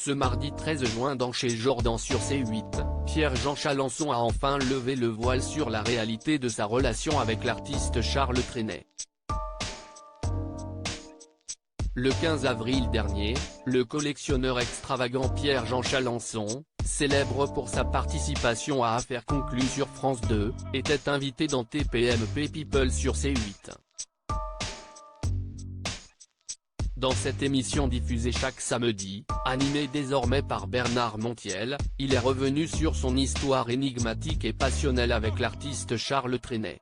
Ce mardi 13 juin dans Chez Jordan sur C8, Pierre-Jean Chalençon a enfin levé le voile sur la réalité de sa relation avec l'artiste Charles Trenet. Le 15 avril dernier, le collectionneur extravagant Pierre-Jean Chalençon, célèbre pour sa participation à Affaires conclues sur France 2, était invité dans TPMP People sur C8. Dans cette émission diffusée chaque samedi, animée désormais par Bernard Montiel, il est revenu sur son histoire énigmatique et passionnelle avec l'artiste Charles Trenet.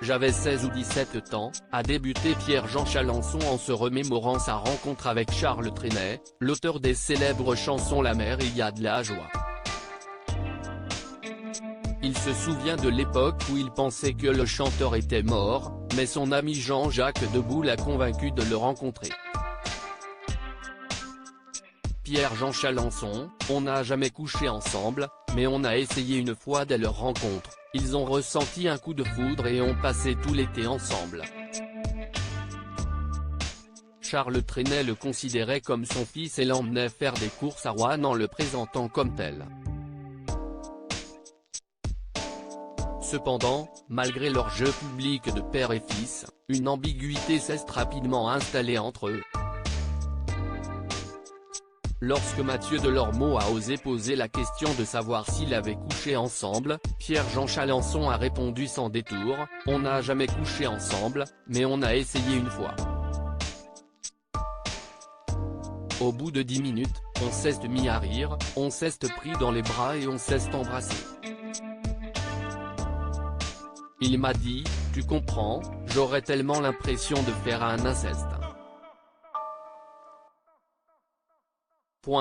J'avais 16 ou 17 ans, a débuté Pierre-Jean Chalençon en se remémorant sa rencontre avec Charles Trenet, l'auteur des célèbres chansons La mer et y a de la joie. Il se souvient de l'époque où il pensait que le chanteur était mort, mais son ami Jean-Jacques Debout l'a convaincu de le rencontrer. Pierre-Jean Chalençon, on n'a jamais couché ensemble, mais on a essayé une fois dès leur rencontre, ils ont ressenti un coup de foudre et ont passé tout l'été ensemble. Charles Trenet le considérait comme son fils et l'emmenait faire des courses à Roanne en le présentant comme tel. Cependant, malgré leur jeu public de père et fils, une ambiguïté s'est rapidement installée entre eux. Lorsque Mathieu Delormeau a osé poser la question de savoir s'ils avaient couché ensemble, Pierre-Jean Chalençon a répondu sans détour, « On n'a jamais couché ensemble, mais on a essayé une fois ». Au bout de 10 minutes, on s'est mis à rire, on s'est pris dans les bras et on s'est embrassé. Il m'a dit, tu comprends, j'aurais tellement l'impression de faire un inceste.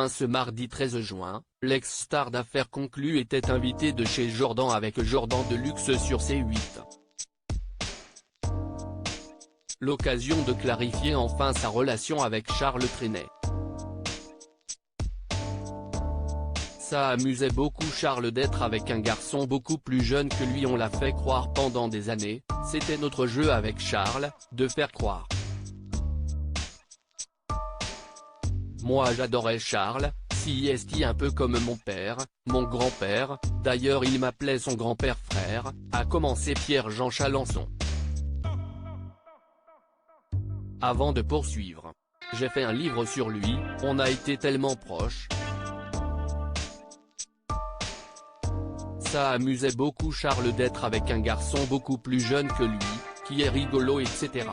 Ce mardi 13 juin, l'ex-star d'Affaires conclues était invité de Chez Jordan avec Jordan Deluxe sur C8. L'occasion de clarifier enfin sa relation avec Charles Trenet. Ça amusait beaucoup Charles d'être avec un garçon beaucoup plus jeune que lui, on l'a fait croire pendant des années, c'était notre jeu avec Charles, de faire croire. Moi j'adorais Charles, si est un peu comme mon père, mon grand-père, d'ailleurs il m'appelait son grand-père frère, a commencé Pierre-Jean Chalençon. Avant de poursuivre. J'ai fait un livre sur lui, on a été tellement proches. Ça amusait beaucoup Charles d'être avec un garçon beaucoup plus jeune que lui, qui est rigolo etc.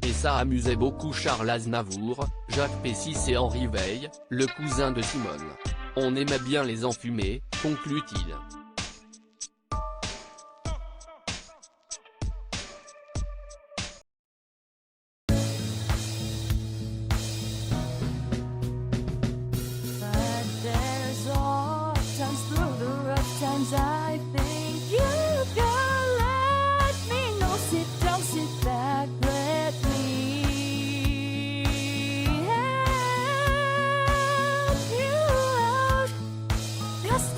Et ça amusait beaucoup Charles Aznavour, Jacques Pessis et Henri Veil, le cousin de Simone. On aimait bien les enfumer, conclut-il. I think you can let me know. Sit down, sit back, let me help you out. Just